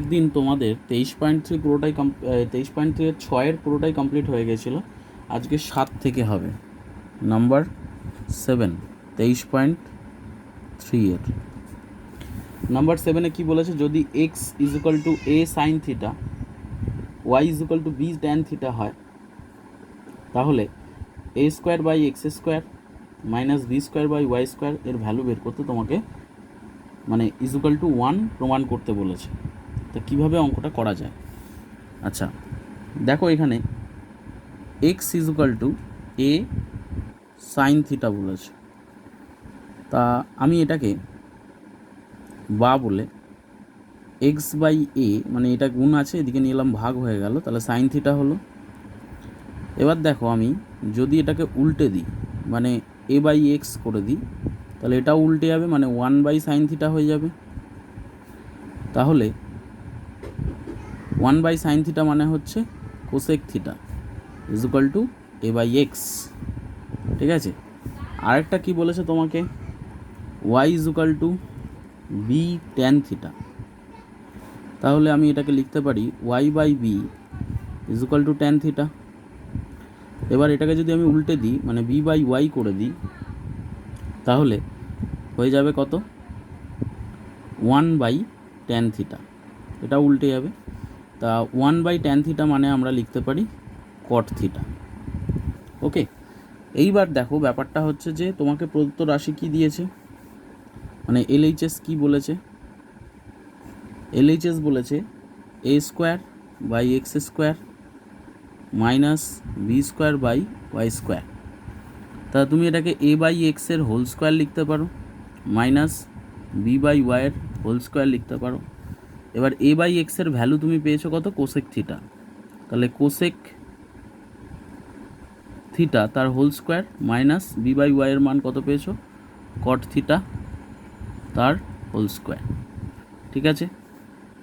একদিন তোমাদের 23.3 পুরোটাই 23.3 এর 6 পুরোটাই কমপ্লিট হয়ে গেছিলো। আজকে 7 থেকে হবে নাম্বার 7 23.3 এর নাম্বার 7-এ কী বলেছে, যদি x is equal to a sine theta, y is equal to b tan theta হয়, তাহলে a square by x square minus b square by y square এর ভ্যালু বের করতে তোমাকে মানে ইজ ইকুয়াল টু 1 প্রমাণ করতে বলেছে। তো কীভাবে অঙ্কটা করা যায়? আচ্ছা দেখো, এখানে x is equal to a sine theta বলেছে। তা আমি এটাকে বা বলে এক্স বাই এ, মানে এটা গুণ আছে, এদিকে নিয়ে এলাম ভাগ হয়ে গেল, তাহলে সাইন থিটা হলো। এবার দেখো, আমি যদি এটাকে উল্টে দিই, মানে এ বাই এক্স করে দিই, তাহলে এটাও উল্টে যাবে, মানে 1 বাই সাইন থিটা হয়ে যাবে। তাহলে 1 বাই সাইন থিটা মানে হচ্ছে cosec theta is equal to a by x. ঠিক আছে, আরেকটা কি বলেছে তোমাকে, y is equal to b tan theta. তাহলে আমি এটাকে লিখতে পারি y by b is equal to tan theta. এবার এটাকে যদি আমি উল্টে দিই, মানে বি বাই ওয়াই করে দিই, তাহলে হয়ে যাবে কত, 1 বাই ট্যান থিটা। এটা উল্টে যাবে, তা 1 বাই ট্যান থিটা মানে আমরা লিখতে পারি কট থিটা। ওকে, এইবার দেখো ব্যাপারটা হচ্ছে যে তোমাকে প্রদত্ত রাশি কি দিয়েছে, মানে এলএইচএস কি বলেছে, এলএইচএস বলেছে a square by x square minus b square by y square. তা তুমি এটাকে এ বাই এক্সের হোল স্কোয়ার লিখতে পারো, মাইনাস বি বাই ওয়াইয়ের হোল স্কোয়ার লিখতে পারো। এবার এ বাই এক্সের ভ্যালু তুমি পেয়েছো কত, কোসেক থিটা, তাহলে কোসেক থিটা তার whole square minus b by ওয়াইয়ের মান কত পেয়েছো, কট থিটা তার হোল স্কোয়ার। ঠিক আছে,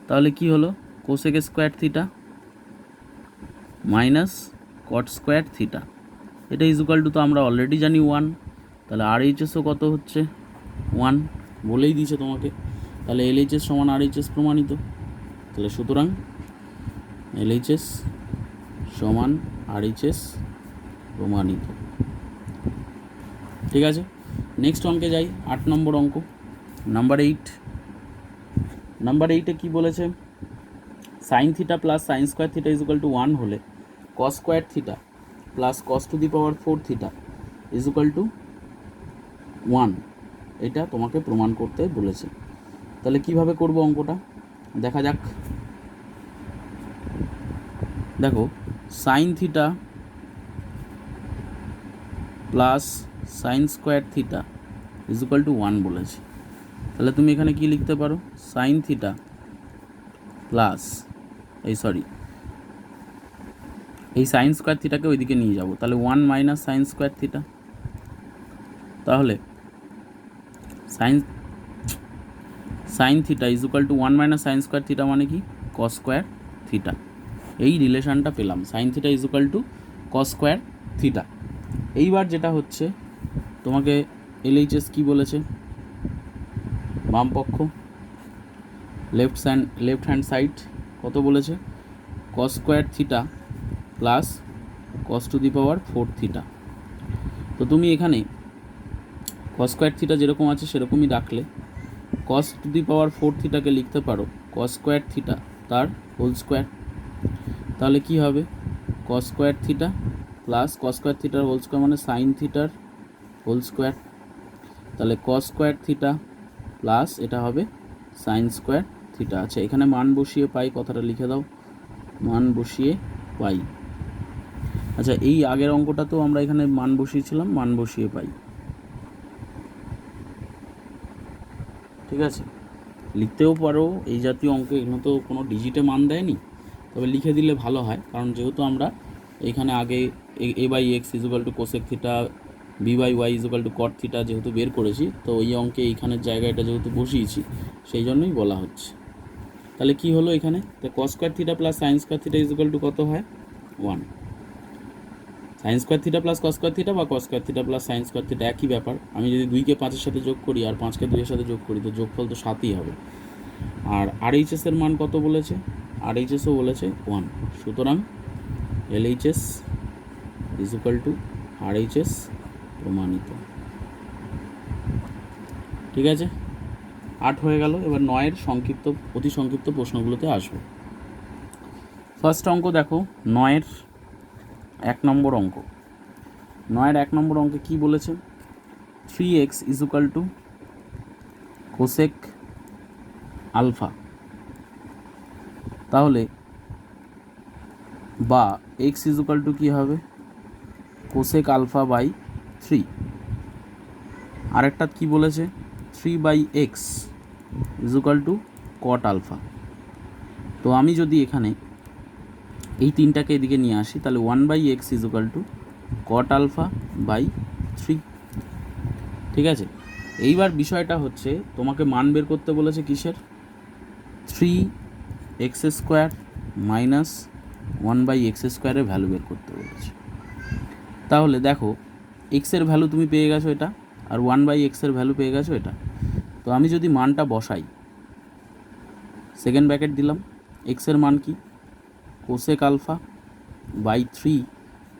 তাহলে কি হলো, cosec square theta minus cot square theta, এটা ইজ ইকুয়াল টু, তো আমরা অলরেডি জানি 1, তাহলে আর এইচএসও কত হচ্ছে 1, বলেই দিয়েছে তোমাকে। তাহলে এলএইচএস সমান আর এইচএস প্রমাণিত। তাহলে সুতরাং এলএইচএস সমান আর এইচএস প্রমাণিত। ঠিক আছে, নেক্সট অঙ্কে যাই, 8 নম্বর অঙ্ক, নাম্বার 8। নাম্বার 8-এ কী বলেছে, sign theta plus sine square theta is equal to 1 হলে কস square theta plus cos two the power 4 theta is equal to 1, এটা তোমাকে প্রমাণ করতে বলেছে। তাহলে কিভাবে করব অঙ্কটা দেখা যাক। দেখো, sine theta plus sine square theta is equal to 1 বলেছে। তাহলে তুমি এখানে কি লিখতে পারো, সাইন থিটা প্লাস এই সাইন স্কোয়ার থিটাকে ওইদিকে নিয়ে যাব, তাহলে 1 মাইনাস সাইন স্কোয়ার থিটা। তাহলে sine theta is equal to 1 minus sine square theta মানে কি, কস স্কোয়ার থিটা। এই রিলেশনটা পেলাম, sine theta is equal to cos square theta. এইবার যেটা হচ্ছে, তোমাকে এলএইচএস কি বলেছে, বাম পক্ষ লেফট হ্যান্ড সাইড কত বলেছে, কস square theta plus cos two the power 4 theta. তো তুমি এখানে কস স্কোয়ার থিটা যেরকম আছে সেরকমই রাখলে, কস টু দি পাওয়ার 4 থিটাকে লিখতে পারো কস স্কোয়ার থিটা তার হোল স্কোয়ার। তাহলে কি হবে, কস square theta plus cos square থিটার হোল স্কোয়ার মানে সাইন থিটার হোল স্কোয়ার। তাহলে কস স্কোয়ার থিটা প্লাস এটা হবে সাইন স্কোয়ার থিটা। আচ্ছা, এখানে মান বসিয়ে পাই, কথাটা লিখে দাও, মান বসিয়ে পাই। আচ্ছা, এই আগের অঙ্কটাতেও আমরা এখানে মান বসিয়েছিলাম, মান বসিয়ে পাই। ঠিক আছে, লিখতেও পারো এই জাতীয় অঙ্কে, এখানে তো কোনো ডিজিটে মান দেয়নি, তবে লিখে দিলে ভালো হয়, কারণ যেহেতু আমরা এখানে আগে a by x is equal to cosec theta, b by y is equal to cot theta যেহেতু বের করেছি, তো এই অঙ্কে এইখানের জায়গাটা যেহেতু বসিয়েছি সেই জন্যই বলা হচ্ছে। তাহলে কি হলো এখানে, তো cos square theta plus sine square theta is equal to কত হয়, 1। Sine square theta plus cos square theta বা cos square theta plus sine square theta একই ব্যাপার। আমি যদি 2কে 5-এর সাথে যোগ করি আর 5কে 2-এর সাথে যোগ করি, তো যোগফল তো 7ই হবে। আর RHS এর মান কত বলেছে? RHSও বলেছে 1, সুতরাং LHS is equal two RHS প্রমাণিত। ঠিক আছে, 8 হয়ে গেল। এবার 9-এর সংক্ষিপ্ত, অতি সংক্ষিপ্ত প্রশ্নগুলোতে আসবো। ফার্স্ট অঙ্ক দেখো, 9-এর 1 নম্বর অঙ্ক। 9-এর 1 নম্বর অঙ্কে কি বলেছে? 3x is equal to cosec alpha. তাহলে বা x ইজ ইকুয়াল টু কী হবে? Cosec alpha by 3। আরেকটা কি বলেছে? 3/x is equal to cot alpha. তো আমি যদি এখানে এই তিনটাকে এদিকে নিয়ে আসি, তাহলে 1/x is equal to cot alpha by 3। ঠিক আছে, এইবার বিষয়টা হচ্ছে তোমাকে মান বের করতে বলেছে কিসের? 3x² মাইনাস 1/x² ভ্যালু বের করতে বলেছে। তাহলে দেখো, এক্সের ভ্যালু তুমি পেয়ে গেছো এটা, আর 1/x ভ্যালু পেয়ে গেছো এটা। তো আমি যদি মানটা বসাই, সেকেন্ড ব্র্যাকেট দিলাম, এক্সের মান কি? কোসেক আলফা বাই 3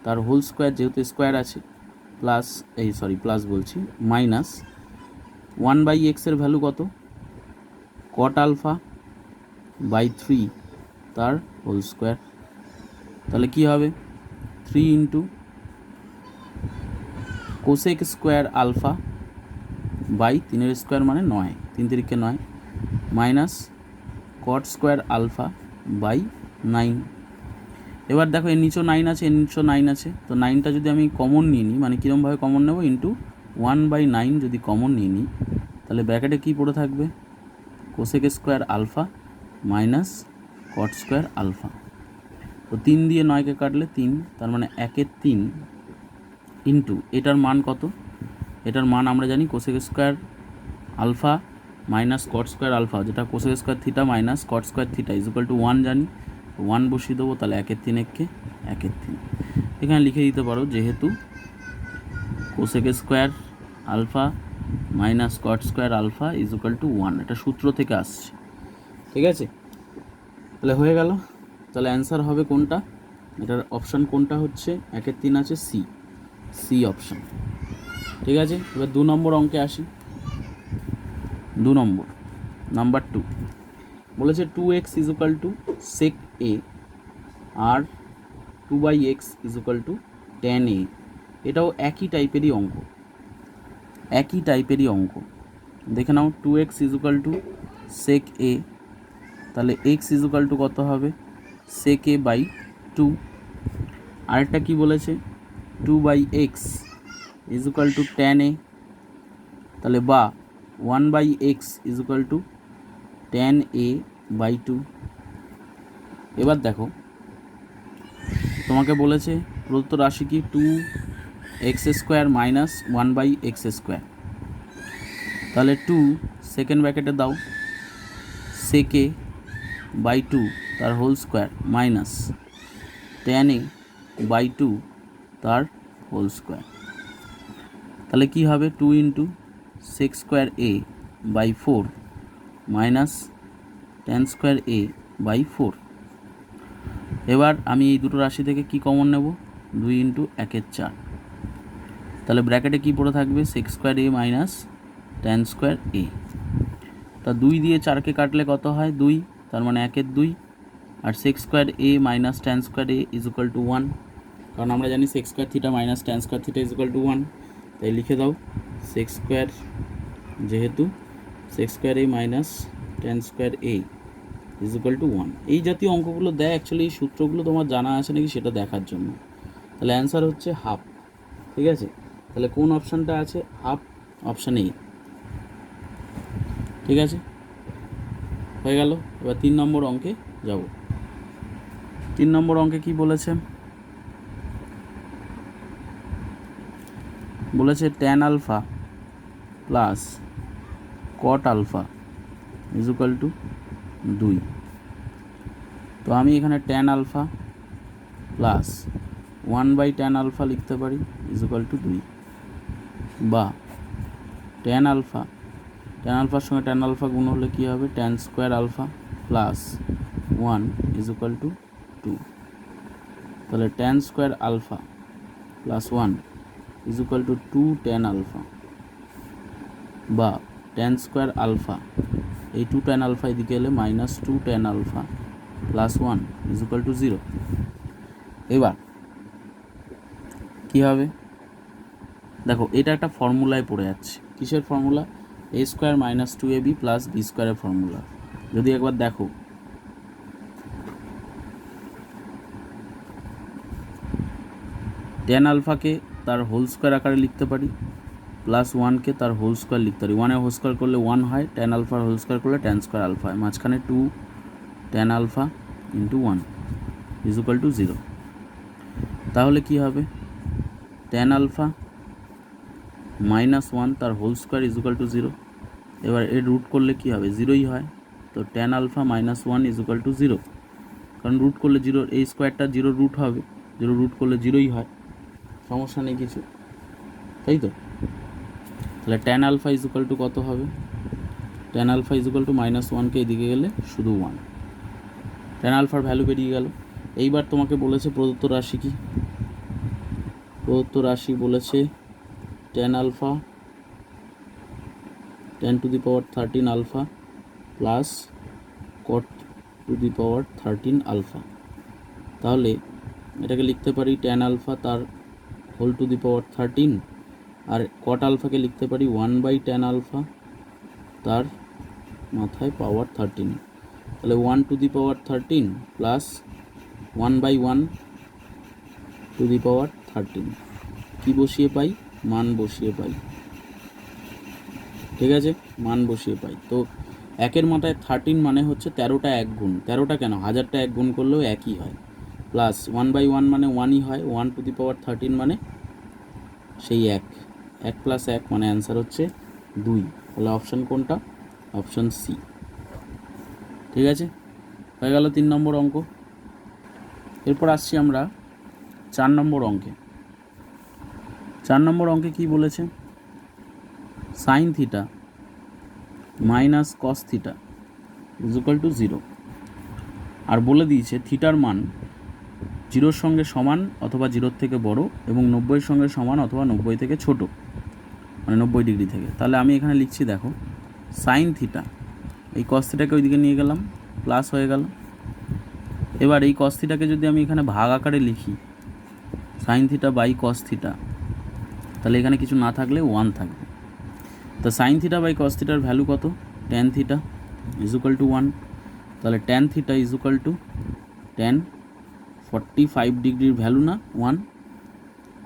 তার হোল স্কোয়ার, যেহেতু স্কোয়ার আছে, প্লাস প্লাস বলছি, মাইনাস 1/x ভ্যালু কত? কট আলফা বাই 3 তার হোল স্কোয়ার। তাহলে কি হবে? 3 into cosec square alpha by 3-এর স্কোয়ার মানে 9, 3 তিরিকে 9, minus cot square alpha by 9। এবার দেখো, এর নিচেও 9 আছে, এর নিচেও 9 আছে। তো 9টা যদি আমি কমন নিয়ে নিই, মানে কীরকমভাবে কমন নেব? ইন্টু 1/9 যদি কমন নিয়ে নিই, তাহলে ব্র্যাকেটে কী পড়ে থাকবে? Cosec square alpha minus cot square alpha. তো 3 দিয়ে 9কে কাটলে 3, তার মানে 1/3 ইন্টু এটার মান কত? এটার মান আমরা জানি cosec square alpha minus cot square alpha, যেটা cosec square theta minus cot square theta is equal to 1 জানি। 1 বসিয়ে দেবো, তাহলে 1/3 একে 1/3। এখানে লিখে দিতে পারো, যেহেতু cosec square alpha minus cot square alpha is equal to 1, এটা সূত্র থেকে আসছে। ঠিক আছে, তাহলে হয়ে গেল। তাহলে অ্যান্সার হবে কোনটা? এটার অপশান কোনটা হচ্ছে? 1/3 আছে, সি অপশান। ঠিক আছে, এবার 2 নম্বর অঙ্কে আসি। 2 নম্বর, নাম্বার 2 বলেছে 2x is equal to sec a আর 2/x is equal to tan a। এটাও একই টাইপেরই অঙ্ক, দেখে নাও। 2x is equal to sec a, তাহলে x ইজ ইকুয়াল টু কত হবে? sec a by 2। আরেকটা কি বলেছে? 2/x is equal to tan a, তাহলে বা 1/x is equal to tan a by 2। এবার দেখো, তোমাকে বলেছে প্রদত্ত রাশি কি? 2x² minus 1/x²। তাহলে 2 সেকেন্ড ব্র্যাকেটে দাও, sec a বাই 2 তার whole square minus tan a by 2 তার হোল স্কোয়ার। তাহলে কি হবে? 2 into sec square a by 4 minus tan square a by 4। এবার আমি এই দুটো রাশি থেকে কি কমন নেব? 2 ইন্টু 1/4। তাহলে ব্র্যাকেটে কি পড়ে থাকবে? sec square a minus tan square a। তা 2 দিয়ে 4কে কাটলে কত হয়? 2, তার মানে 1/2। আর sec square a minus tan square a is equal to 1, কারণ আমরা জানি sec square theta minus tan square theta is equal to 1। তাই লিখে দাও sec স্কোয়ার, যেহেতু sec square a minus tan square a is equal to 1। এই জাতীয় অঙ্কগুলো দেয় অ্যাকচুয়ালি, এই সূত্রগুলো তোমার জানা আছে নাকি সেটা দেখার জন্য। তাহলে অ্যান্সার হচ্ছে হাফ। ঠিক আছে, তাহলে কোন অপশানটা আছে? Half, option A. ঠিক আছে, হয়ে গেল। এবার 3 নম্বর অঙ্কে যাব। 3 নম্বর অঙ্কে কি বলেছে? বলেছে tan alpha plus cot alpha is equal to 2। তো আমি এখানে tan alpha plus 1/tan alpha লিখতে পারি ইজ ইকুয়াল টু 2, বা tan আলফা ট্যান আলফার সঙ্গে ট্যান আলফা গুণ হলে কী হবে, tan square alpha plus 1 is equal to 2। তাহলে tan square alpha plus 1 is equal to 2 tan alpha, বা ট্যান স্কোয়ার আলফা, এই 2 ট্যান আলফা এদিকে এলে minus 2 tan alpha plus 1 is equal to 0। এবার কী হবে, দেখো এটা একটা ফর্মুলায় পড়ে যাচ্ছে। কিসের formula? A square minus 2ab plus b স্কোয়ারের ফর্মুলা। যদি একবার দেখো, ট্যান আলফাকে তার হোল স্কোয়ার আকারে লিখতে পারি, প্লাস 1কে তার হোল স্কোয়ার লিখতে পারি। 1-এর হোল স্কোয়ার করলে 1 হয়, ট্যান আলফার হোল স্কোয়ার করলে ট্যান স্কোয়ার আলফা হয়, মাঝখানে 2 tan alpha into 1 is equal to 0। তাহলে কি হবে, ট্যান আলফা মাইনাস 1 তার whole square is equal to 0। এবার এর রুট করলে কি হবে, 0ই হয়। তো tan alpha minus 1 is equal to 0, কারণ রুট করলে 0, এই স্কোয়ারটা 0 রুট হবে, 0 রুট করলে 0ই হয়, সমস্যা নেই কিছু, তাই তো? তাহলে tan alpha is equal to কত হবে, tan alpha is equal to minus 1কে এদিকে গেলে শুধু 1, ট্যান আলফার ভ্যালু বেরিয়ে গেল। এইবার তোমাকে বলেছে প্রদত্ত রাশি কি, প্রদত্ত রাশি বলেছে tan alpha ten to the power 13 alpha plus cot to the power 13 alpha. তাহলে এটাকে লিখতে পারি ট্যান আলফা তার হোল টু দি পাওয়ার 13, আর কট আলফাকে লিখতে পারি 1/tan আলফা তার মাথায় পাওয়ার 13। তাহলে 1 to the power 13 plus 1/1 to the power 13, কী বসিয়ে পাই, মান বসিয়ে পাই, ঠিক আছে, মান বসিয়ে পাই। তো 1-এর মাথায় 13 মানে হচ্ছে 13টা 1 গুণ, 13টা কেন, 1000টা 1 গুণ করলেও একই হয়, প্লাস 1/1 মানে 1ই হয়, 1 টু দি পাওয়ার 13 মানে সেই 1 প্লাস 1 মানে অ্যান্সার হচ্ছে 2। তাহলে অপশান কোনটা, অপশান সি। ঠিক আছে, হয়ে গেল 3 নম্বর অঙ্ক। এরপর আসছি আমরা 4 নম্বর অঙ্কে। 4 নম্বর অঙ্কে কি বলেছে, sign theta minus cos theta is equal to 0, আর বলে দিয়েছে থিটার মান 0-র সঙ্গে সমান অথবা 0-র থেকে বড় এবং 90-এর সঙ্গে সমান অথবা 90 থেকে ছোট, মানে 90 ডিগ্রি থেকে। তাহলে আমি এখানে লিখছি, দেখো সাইন থিটা, এই কস থিটাকে ওইদিকে নিয়ে গেলাম, প্লাস হয়ে গেল। এবার এই কস থিটাকে যদি আমি এখানে ভাগ আকারে লিখি, sine theta by cos theta, তাহলে এখানে কিছু না থাকলে 1 থাকবে। তো সাইন থিটা বাই কস থিটার ভ্যালু কত, tan theta is equal to 1। তাহলে tan theta is equal to tan 45 ডিগ্রির ভ্যালু না 1,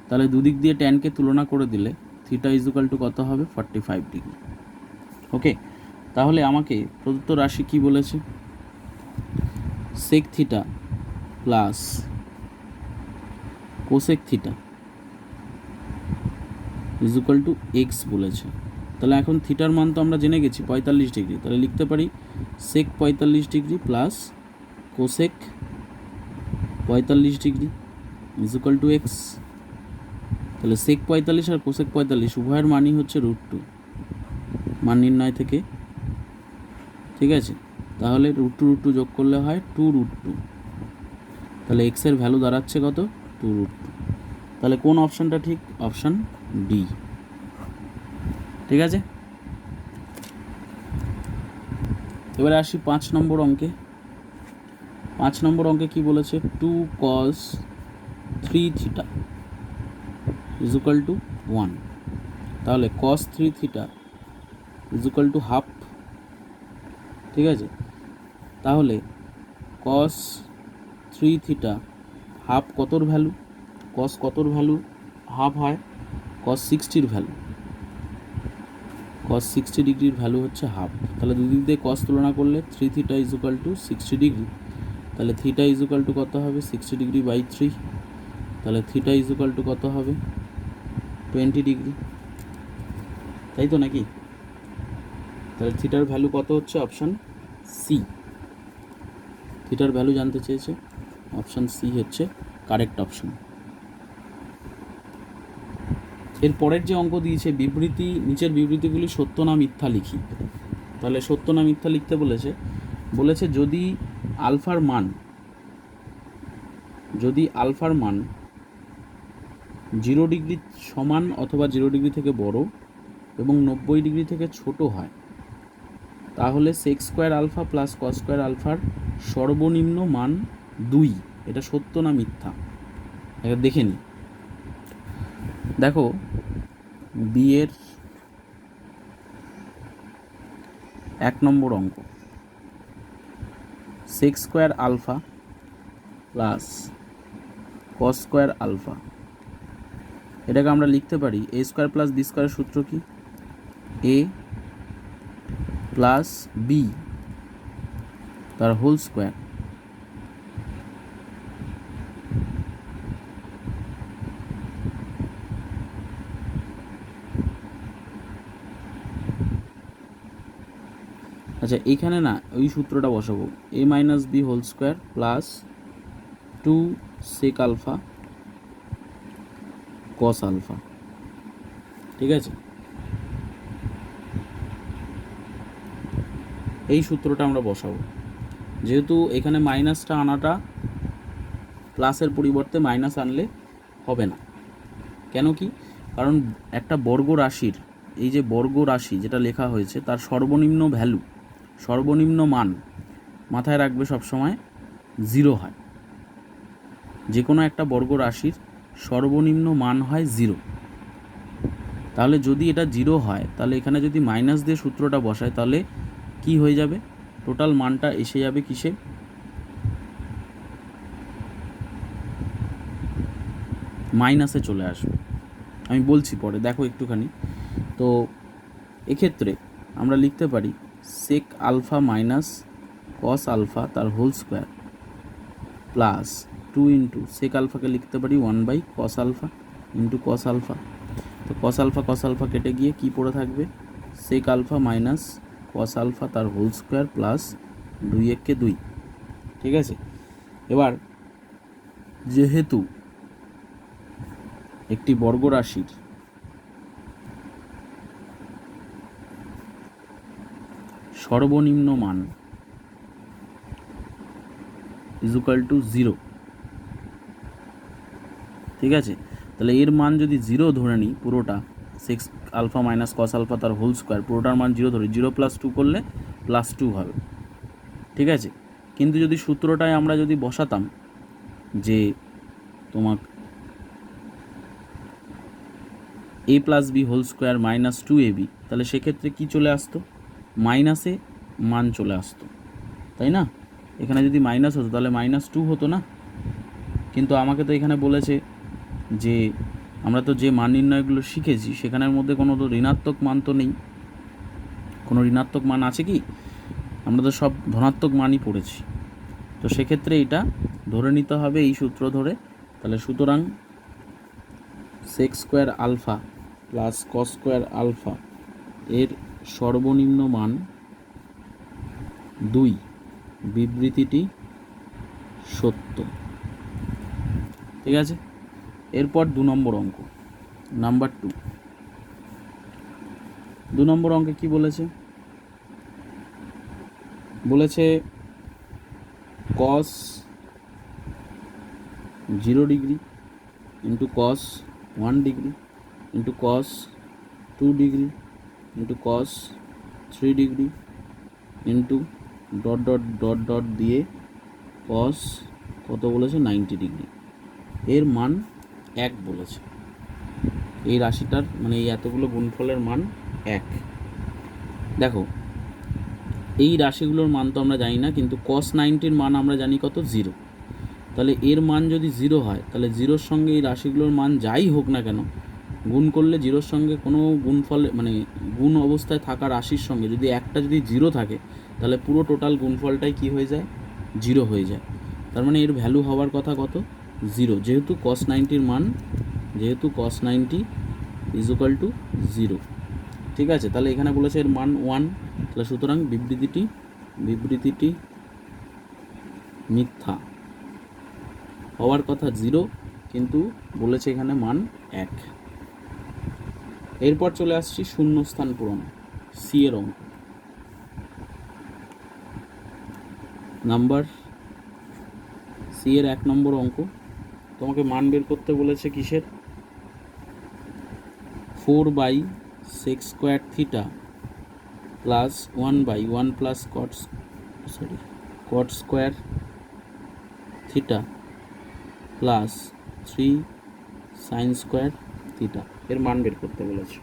তাহলে দুদিক দিয়ে ট্যানকে তুলনা করে দিলে থিটা ইজ ইকুয়াল টু কত হবে, 45 ডিগ্রি। ওকে, তাহলে আমাকে প্রদত্ত রাশি কি বলেছে, sec theta plus cosec theta is equal to x বলেছে। তাহলে এখন থিটার মান তো আমরা জেনে গেছি 45 ডিগ্রি, তাহলে লিখতে পারি সেক 45 degree plus cosec 45 degree is equal to x. তাহলে সেক 45 আর কোসেক 45 উভয়ের মানই হচ্ছে √2, মান নির্ণয় থেকে, ঠিক আছে। তাহলে √2 যোগ করলে হয় 2√2, তাহলে এক্সের ভ্যালু দাঁড়াচ্ছে কত, 2√2। তাহলে কোন অপশানটা ঠিক, অপশান ডি। ঠিক আছে, এবারে আসি 5 নম্বর অঙ্কে। 5 নম্বর অঙ্কে কি বলেছে, 2 cos 3 theta is equal to 1। তাহলে cos 3 theta is equal to half, ঠিক আছে। তাহলে cos 3 থিটা হাফ কতর ভ্যালু, cos কতর ভ্যালু হাফ হয়, cos 60-র ভ্যালু, cos 60 ডিগ্রির ভ্যালু হচ্ছে হাফ। তাহলে দুদিক দিয়ে cos তুলনা করলে 3 theta is equal two 60 degree, তাহলে থিটা ইজ ইকুয়াল টু কত হবে, 60 ডিগ্রি বাই 3, তাহলে থিটা ইজ ইকুয়াল টু কত হবে, 20 ডিগ্রি, তাই তো নাকি? তাহলে থিটার ভ্যালু কত হচ্ছে, অপশান সি। থিটার ভ্যালু জানতে চেয়েছে, অপশান সি হচ্ছে কারেক্ট অপশান। এর পরের যে অঙ্ক দিয়েছে বিবৃতি, নিচের বিবৃতিগুলি সত্য না মিথ্যা লিখি। তাহলে সত্য না মিথ্যা লিখতে বলেছে যদি আলফার মান 0 ডিগ্রি সমান অথবা 0 ডিগ্রি থেকে বড় এবং 90 ডিগ্রি থেকে ছোট হয়, তাহলে sec square alpha plus cos square আলফার সর্বনিম্ন মান 2। এটা সত্য না মিথ্যা এটা দেখে নিই। দেখো বি এর 1 নম্বর অঙ্ক, sec square alpha plus cos square alpha, এটাকে আমরা লিখতে পারি এ স্কোয়ার প্লাস বি স্কোয়ারের সূত্র কি? এ প্লাস বি তার হোল স্কোয়ার আচ্ছা এইখানে না ওই সূত্রটা বসাবো, a minus b whole square plus 2 sec alpha cos alpha. ঠিক আছে, এই সূত্রটা আমরা বসাবো। যেহেতু এখানে মাইনাসটা আনাটা প্লাসের পরিবর্তে মাইনাস আনলে হবে না। কেন কি? কারণ একটা বর্গ রাশির, এই যে বর্গ রাশি যেটা লেখা হয়েছে তার সর্বনিম্ন ভ্যালু, সর্বনিম্ন মান মাথায় রাখবে সবসময় 0 হয়। যে কোনো একটা বর্গ রাশির সর্বনিম্ন মান হয় 0। তাহলে যদি এটা 0 হয় তাহলে এখানে যদি মাইনাস দিয়ে সূত্রটা বসায় তাহলে কি হয়ে যাবে? টোটাল মানটা এসে যাবে কিসে? মাইনাসে চলে আসবে। আমি বলছি পরে, দেখো একটুখানি। তো এক্ষেত্রে আমরা লিখতে পারি sec alpha minus cos alpha তার whole square plus 2 into sec আলফাকে লিখতে পারি 1/কস আলফা ইন্টু কস আলফা। তো কস আলফা কেটে গিয়ে কি পড়ে থাকবে? Sec alpha minus cos alpha তার হোল স্কোয়ার প্লাস 2 2। ঠিক আছে, এবার যেহেতু একটি বর্গ রাশির সর্বনিম্ন মান = 0, ঠিক আছে, তাহলে এর মান যদি 0 ধরে নিই, পুরোটা sec alpha minus cos alpha তার হোল স্কোয়ার পুরোটার মান 0 ধরি, 0 + 2 করলে +2 হবে। ঠিক আছে, কিন্তু যদি সূত্রটায় আমরা যদি বসাতাম যে তোমার a + b whole square minus 2ab, তাহলে সেক্ষেত্রে কি চলে আসতো? মাইনাসে মান চলে আসতো, তাই না? এখানে যদি মাইনাস হতো তাহলে -2 হতো না। কিন্তু আমাকে তো এখানে বলেছে যে আমরা তো যে মান নির্ণয়গুলো শিখেছি সেখানের মধ্যে কোনো তো ঋণাত্মক মান তো নেই। কোনো ঋণাত্মক মান আছে কি? আমরা তো সব ধনাত্মক মানই পড়েছি। তো সেক্ষেত্রে এটা ধরে নিতে হবে এই সূত্র ধরে। তাহলে সুতরাং sec square alpha plus cos square alpha এর সর্বনিম্ন মান 2, বিবৃতিটি সত্য। ঠিক আছে, এরপর 2 নম্বর অঙ্ক, নাম্বার 2। 2 নম্বর অঙ্কে কি বলেছে কস 0 degree into cos 1 degree into cos 2 degree into cos 3 degree into dot dot dot dot দিয়ে কস কত বলেছে 90 ডিগ্রি, এর মান 1 বলেছে। এই রাশিটার মানে এই এতগুলো গুণফলের মান 1। দেখো এই রাশিগুলোর মান তো আমরা জানি না, কিন্তু cos 90-র মান আমরা জানি কত? 0। তাহলে এর মান যদি 0 হয় তাহলে 0-র সঙ্গে এই রাশিগুলোর মান যাই হোক না কেন গুণ করলে 0-র সঙ্গে কোনো গুণফল মানে গুণ অবস্থায় থাকা রাশির সঙ্গে যদি একটা যদি 0 থাকে তাহলে পুরো টোটাল গুণফলটাই কি হয়ে যায়? 0 হয়ে যায়। তার মানে এর ভ্যালু হওয়ার কথা কত? 0। যেহেতু cos 90-র মান, যেহেতু cos 90 = 0। ঠিক আছে, তাহলে এখানে বলেছে এর মান 1, তাহলে সুতরাং বিবৃতিটি মিথ্যা। হওয়ার কথা 0, কিন্তু বলেছে এখানে মান 1। এরপর চলে আসছি শূন্যস্থান পূরণ, সি এর অঙ্ক। নাম্বার সি এর 1 নম্বর অঙ্ক। তোমাকে মান বের করতে বলেছে কিসের? 4/sec² theta plus 1/1 plus cot square theta plus 3 sin square theta এর মান বের করতে বলেছে।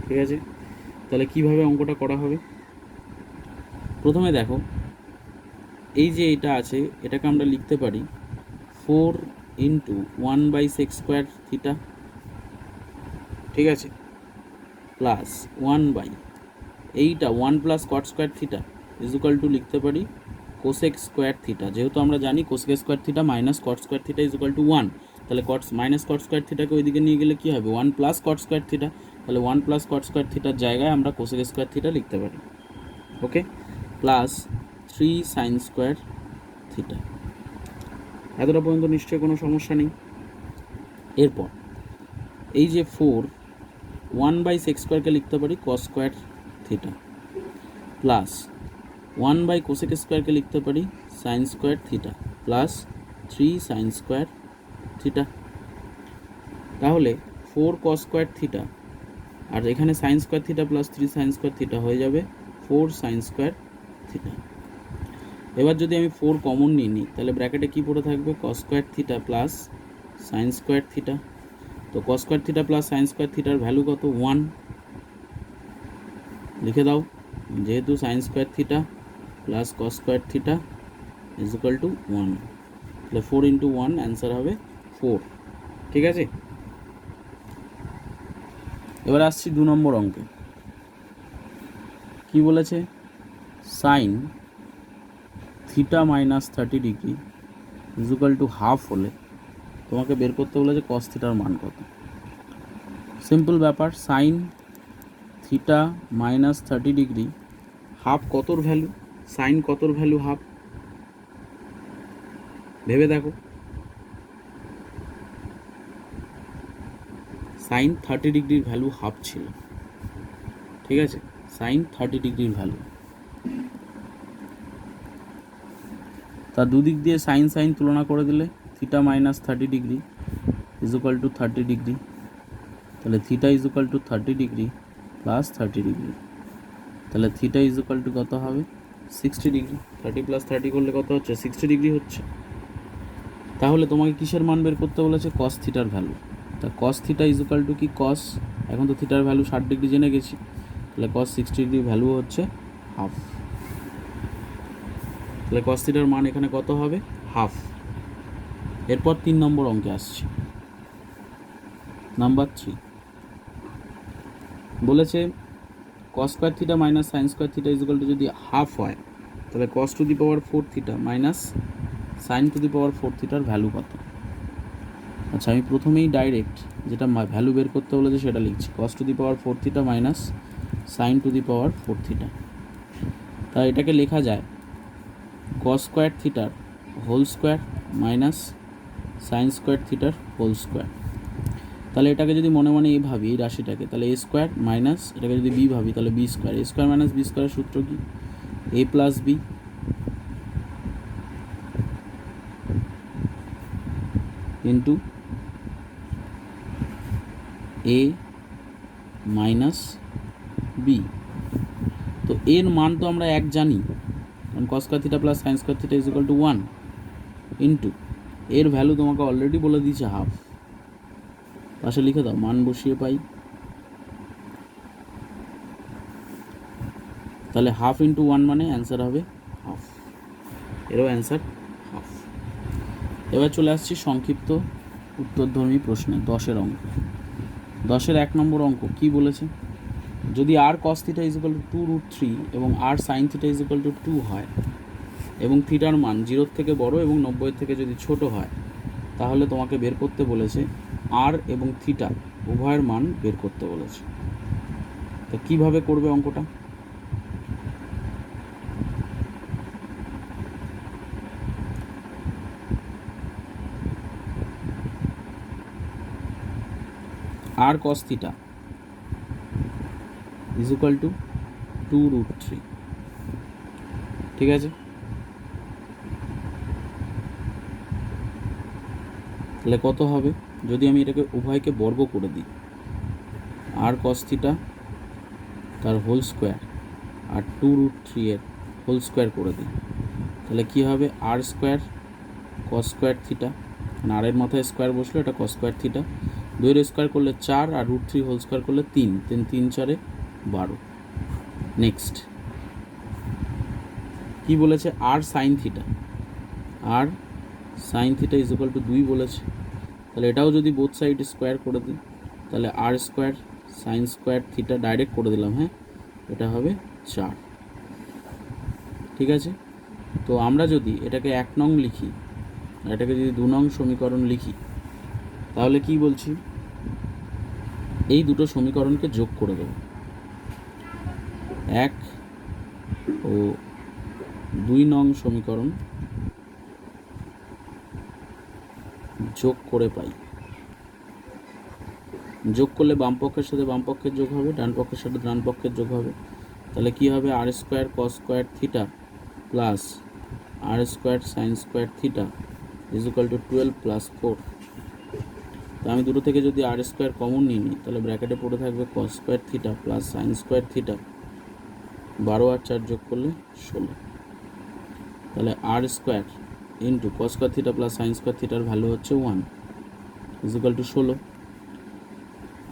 ঠিক আছে, তাহলে কিভাবে অঙ্কটা করা হবে? প্রথমে দেখো, এই যে এটা আছে এটাকে আমরা লিখতে পারি 4 × 1/sec² থিটা, ঠিক আছে, প্লাস 1/, এইটা 1 plus cot square theta is equal to লিখতে পারি কোসেক স্কোয়ার থিটা, যেহেতু আমরা জানি cosec square theta minus cot square theta is equal to 1, তাহলে মাইনাস cot স্কোয়ার থিটাকে ওইদিকে নিয়ে গেলে কী হবে? 1 প্লাস cot স্কোয়ার থিটা, তাহলে 1 প্লাস cot স্কোয়ার থিটার জায়গায় আমরা কোসেক স্কোয়ার থিটা লিখতে পারি। ওকে, প্লাস 3 sin স্কোয়ার থিটা। এতটা পর্যন্ত নিশ্চয়ই কোনো সমস্যা নেই। এরপর এই যে 4 1/sec² লিখতে পারি cos square theta plus 1/cosec² লিখতে পারি sin square theta plus 3 sin square theta. তাহলে 4 cos স্কোয়ার থিটা আর এখানে sin square theta plus 3 sin square theta হয়ে যাবে 4 sin স্কোয়ার থিটা। এবার যদি আমি 4 কমন নিই তাহলে ব্র্যাকেটে কি পড়ে থাকবে? cos square theta plus sin square theta. তো cos square theta plus sin square থিটার ভ্যালু কত? 1। লিখে দাও, যেহেতু sin square theta plus cos square theta is equal to 1, তাহলে 4 × 1 অ্যান্সার হবে 4। ঠিক আছে, এবার আসছি 2 নম্বর অঙ্কে। কি বলেছে? Sign theta minus 30° equal to half হলে তোমাকে বের করতে বলেছে cos থিটার মান কত। সিম্পল ব্যাপার, সাইন থিটা মাইনাস 30° হাফ কতর ভ্যালু? সাইন কতর ভ্যালু হাফ? ভেবে দেখো, সাইন 30°-র ভ্যালু হাফ ছিল। ঠিক আছে, সাইন 30°-র ভ্যালু, তার দুদিক দিয়ে সাইন সাইন তুলনা করে দিলে থিটা মাইনাস 30° ইজুকাল টু 30°, তাহলে থিটা ইজুকাল টু 30° প্লাস 30°, তাহলে থিটা ইজুকাল টু কত হবে? 60°। 30 প্লাস 30 করলে কত হচ্ছে? 60° হচ্ছে। তাহলে তোমাকে কিসের মান বের করতে বলেছে? cos থিটার ভ্যালু। তা cos থিটা ইজুকাল টু কি? cos, এখন তো থিটার ভ্যালু 60° জেনে গেছি, তাহলে cos 60° ভ্যালু হচ্ছে হাফ। তাহলে cos থিটার মান এখানে কত হবে? হাফ। এরপর 3 নম্বর অঙ্কে আসছি। নাম্বার 3 বলেছে cos square theta minus sine square theta is equal to যদি হাফ হয় তাহলে cos to the power 4 theta minus sine to the power 4 থিটার ভ্যালু কত? আচ্ছা, আমি প্রথমেই ডাইরেক্ট যেটা ভ্যালু বের করতে বলেছে সেটা লিখছি, cos to the power 4 theta minus sine to the power 4 theta. তাই এটাকে লেখা যায় cos স্কোয়ার থিটার whole square minus sine square থিটার হোল স্কোয়ার। তাহলে এটাকে যদি মনে মনে এ ভাবি এই রাশিটাকে, তাহলে এ স্কোয়ার মাইনাস এটাকে যদি বি ভাবি তাহলে b square. A square minus b স্কোয়ারের সূত্র কি? A plus b into a minus b. তো এর মান তো আমরা 1 জানি, কারণ cos square theta plus sine square theta is equal to 1 into এর ভ্যালু তোমাকে অলরেডি বলে দিয়েছে হাফ। পাশে লিখে দাও, মান বসিয়ে পাই, তাহলে হাফ ইন্টু 1 মানে অ্যান্সার হবে হাফ। এরও অ্যান্সার হাফ। এবার চলে আসছি সংক্ষিপ্ত উত্তরধর্মী প্রশ্নে 10-এর অঙ্ক। 10-এর 1 নম্বর অঙ্ক কি বলেছে? যদি আর cos থিটা ইজুকাল টু 2√3 এবং আর সাইন থিটা ইজুকাল টু 2 হয় এবং থিটার মান 0 থেকে বড় এবং 90 থেকে যদি ছোট হয়, তাহলে তোমাকে বের করতে বলেছে আর এবং থিটা উভয়ের মান বের করতে বলেছে। তো কিভাবে করবে অঙ্কটা? R cos theta is equal to 2√3। ঠিক আছে, তাহলে কত হবে যদি আমি এটাকে উভয়কে বর্গ করে দিই, আর কস থিটা তার হোল স্কোয়ার আর 2√3 এর হোল স্কোয়ার করে দিই, তাহলে কি হবে r square cos square theta, মানে আর এর মাথায় স্কোয়ার বসলো, এটা কস স্কোয়ার থিটা, 2 স্কোয়ার করলে 4 আর √3 হোল স্কোয়ার করলে 3, 3 4 12। নেক্সট কি বলেছে, r sine theta, r sine theta is equal to 2 বলেছে, তাহলে এটাও যদি বোথ সাইড স্কোয়ার করে দিই তাহলে r square sine square theta direct করে দিলাম, হ্যাঁ এটা হবে 4। ঠিক আছে, তো আমরা যদি এটাকে 1 নং লিখি, এটাকে যদি 2 নং সমীকরণ লিখি, তাহলে কি বলছি, এই দুটো সমীকরণকে যোগ করে দেব, 1 ও 2 নং সমীকরণ যোগ করে পাই। যোগ করলে বাম পক্ষের সাথে বাম পক্ষের যোগ হবে, ডান পক্ষের সাথে ডান পক্ষের যোগ হবে, তাহলে কি হবে r square cos square theta plus r square sine square theta is equal to 12 plus 4। তো আমি দুটো থেকে যদি আর স্কোয়ার কমন নিয়ে নিই তাহলে ব্র্যাকেটে পড়ে থাকবে cos square theta plus sine square theta, 12 আর 4 যোগ করলে 16, তাহলে r square into cos square theta plus sine square থিটার ভ্যালু হচ্ছে 1 ইজ ইকুয়াল টু 16।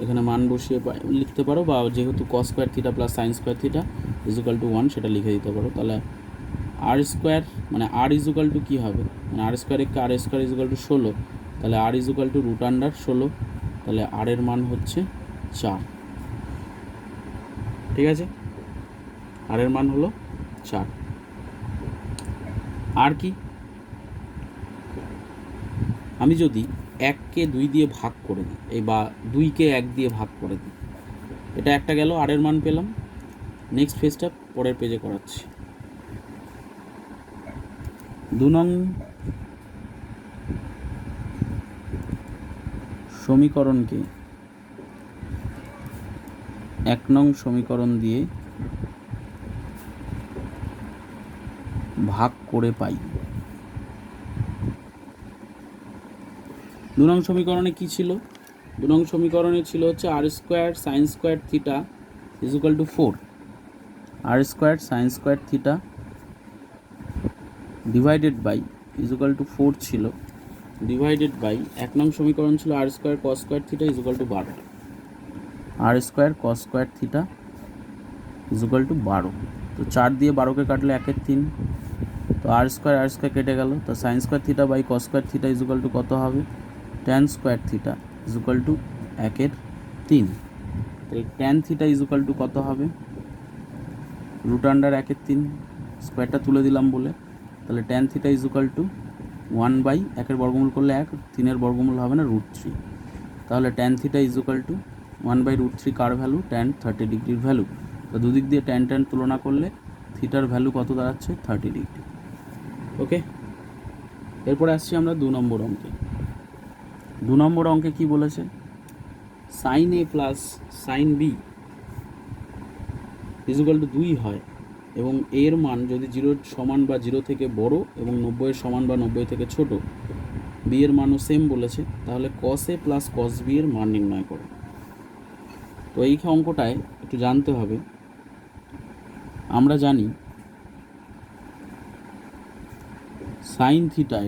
এখানে মান বসিয়ে লিখতে পারো, বা যেহেতু কস square theta plus sine square theta is equal to 1 সেটা লিখে দিতে পারো। তাহলে আর স্কোয়ার মানে আর ইজ ইকুয়াল টু কী হবে, মানে আর স্কোয়ার একে আর স্কোয়ার ইজ ইকুয়াল টু 16, তাহলে আর ইজ ইকুয়াল টু √16, তাহলে আর এর মান হচ্ছে 4। ঠিক আছে, আর এর মান হলো 4। আর কি, আমি যদি 1কে 2 দিয়ে ভাগ করে দিই, এই বা 2কে 1 দিয়ে ভাগ করে দিই, এটা একটা গেল, আর এর মান পেলাম। নেক্সট পেজটা পরের পেজে করাচ্ছি। 2 নং সমীকরণকে 1 নং সমীকরণ দিয়ে ভাগ করে পাই। 2 নং সমীকরণে কি ছিল, 2 নং সমীকরণে ছিল হচ্ছে r square sine square theta is equal to 4, r square sine square theta divided by is equal to 4 ছিল, ডিভাইডেড বাই 1 নং সমীকরণ ছিল r square cos square theta is equal to 12, r square cos square theta is equal to 12। তো 4 দিয়ে 12কে কাটলে 1 3, তো আর square কেটে গেল, তো sine square theta by cos square theta is equal to কত হবে, tan square theta is equal to 1/3। তাহলে tan theta is equal to কত হবে, √1/3, স্কোয়ারটা তুলে দিলাম বলে, তাহলে tan theta is equal to 1/1 বর্গমূল করলে 1, 3 বর্গমূল হবে না √3, তাহলে tan theta is equal two 1/√3 car value, tan 30 ডিগ্রির ভ্যালু। তো দুদিক দিয়ে ট্যান তুলনা করলে থিটার ভ্যালু কত দাঁড়াচ্ছে, 30 ডিগ্রি। ওকে, এরপরে আসছি আমরা 2 নম্বর অঙ্কে। 2 নম্বর অঙ্কে কি বলেছে, sine A plus sine B is equal to 2 হয় এবং এর মান যদি 0 সমান বা 0 থেকে বড় এবং 90 সমান বা 90 থেকে ছোট, বি এর মানও সেম বলেছে, তাহলে কস এ প্লাস কস বি এর মান নির্ণয় করো। তো এই অঙ্কটায় একটু জানতে হবে, আমরা জানি সাইন থিটার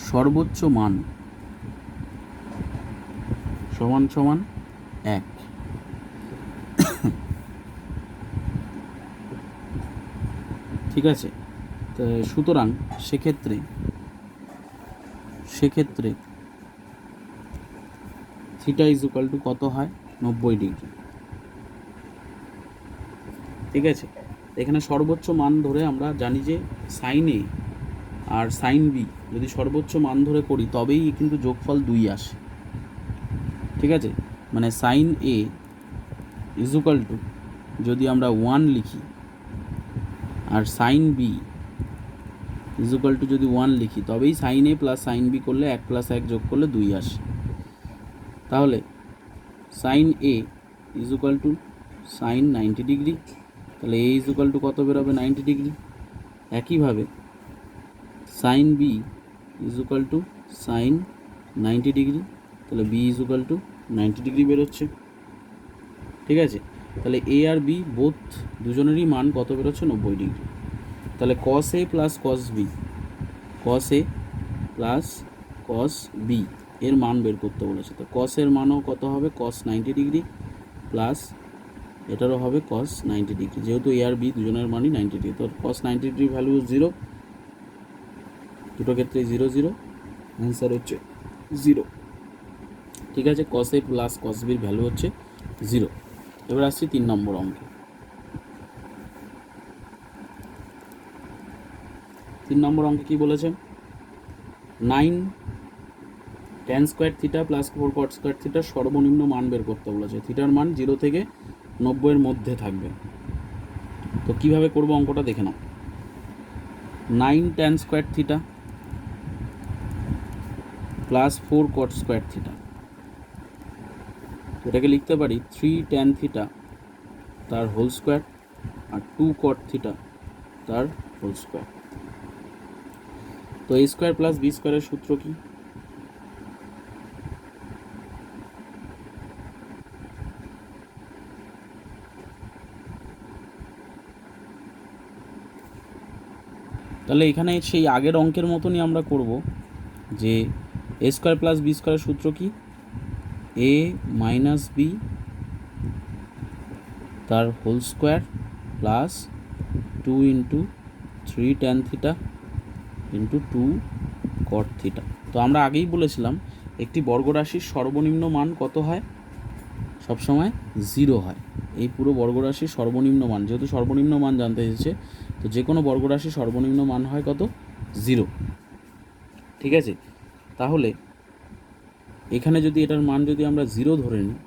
সর্বোচ্চ মান সমান সমান 1। ঠিক আছে, তো সুতরাং সেক্ষেত্রে থিটা ইজ ইকুয়াল টু কত হয়, 90 ডিগ্রি। ঠিক আছে, এখানে সর্বোচ্চ মান ধরে আমরা জানি যে সাইন এ আর সাইন বি যদি সর্বোচ্চ মান ধরে করি তবেই কিন্তু যোগফল 2 আসে। ঠিক আছে, মানে sine A is equal to যদি আমরা 1 লিখি আর sine B is equal to যদি 1 লিখি, তবেই সাইন এ প্লাস সাইন বি করলে 1 + 1 যোগ করলে 2 আসে। তাহলে sine A is equal to sine 90 degree, তাহলে এ ইজ ইকুয়াল টু কত বেরোবে 90 ডিগ্রি। একইভাবে sine B is equal to sine 90 degree, তাহলে B is equal to 90 degree বেরোচ্ছে। ঠিক আছে, তাহলে এ আর বি বোথ দুজনেরই মান কত বেরোচ্ছে 90 ডিগ্রি। তাহলে কস এ প্লাস কস বি, কস এ প্লাস কস বি এর মান বের করতে বলেছে। তো কসের মানও কত হবে কস 90 ডিগ্রি প্লাস এটারও হবে কস 90 ডিগ্রি, যেহেতু এ আর বি দুজনের মানই 90 ডিগ্রি। তো কস 90 ডিগ্রি ভ্যালু 0, দুটো ক্ষেত্রে 0 0, অ্যান্সার হচ্ছে 0। ঠিক আছে, কস এ প্লাস কস বির ভ্যালু হচ্ছে 0। এবার আসছি 3 নম্বর অঙ্কে। 3 নম্বর অঙ্কে কী বলেছে, 9 tan square theta plus 4 cot square থিটার সর্বনিম্ন মান বের করতে বলেছে। থিটার মান 0 থেকে 90 এর মধ্যে থাকবে। তো কিভাবে করব অঙ্কটা দেখে নাও। 9 tan square theta plus 4 cot square theta, এটাকে লিখতে পারি 3 tan থিটা তার হোল স্কোয়ার আর 2 cot থিটা তার হোল স্কোয়ার। তো এ স্কোয়ার প্লাস বি স্কোয়ারের সূত্র কি? তাহলে এখানে সেই আগের অঙ্কের মতনই আমরা করব, যে এ স্কোয়ার প্লাস বি স্কোয়ারের সূত্র কি, এ মাইনাস বি তার whole square plus 2 into 3 tan theta into 2 cot theta. তো আমরা আগেই বলেছিলাম একটি বর্গরাশির সর্বনিম্ন মান কত হয়, সবসময় 0 হয়। এই পুরো বর্গরাশির সর্বনিম্ন মান, যেহেতু সর্বনিম্ন মান জানতে এসেছে, তো যে কোনো বর্গরাশির সর্বনিম্ন মান হয় কত, 0। ঠিক আছে, তাহলে এখানে যদি এটার মান যদি আমরা 0 ধরে নিই,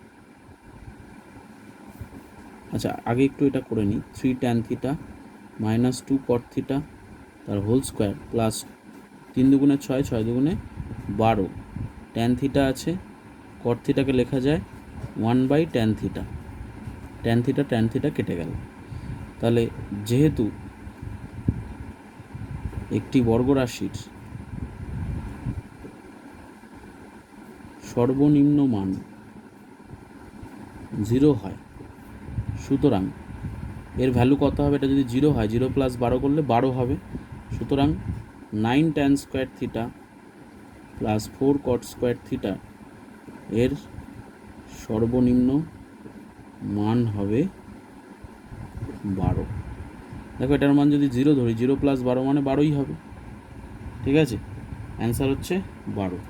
আচ্ছা আগে একটু এটা করে নিই, 3 tan theta minus 2 cot theta তার হোল স্কোয়ার প্লাস 3 দুগুণে 6, 6 দুগুণে 12, tan থিটা আছে, cot থিটাকে লেখা যায় 1/tan থিটা, tan থিটা কেটে গেল। তাহলে যেহেতু একটি বর্গরাশির সর্বনিম্ন মান 0 হয়, সুতরাং এর ভ্যালু কত হবে, এটা যদি 0 হয় 0 প্লাস 12 করলে 12 হবে। সুতরাং 9 tan square theta plus 4 cot square theta এর সর্বনিম্ন মান হবে 12। দেখো এটার মান যদি 0 ধরি, 0 প্লাস 12 মানে 12ই হবে। ঠিক আছে, অ্যান্সার হচ্ছে 12।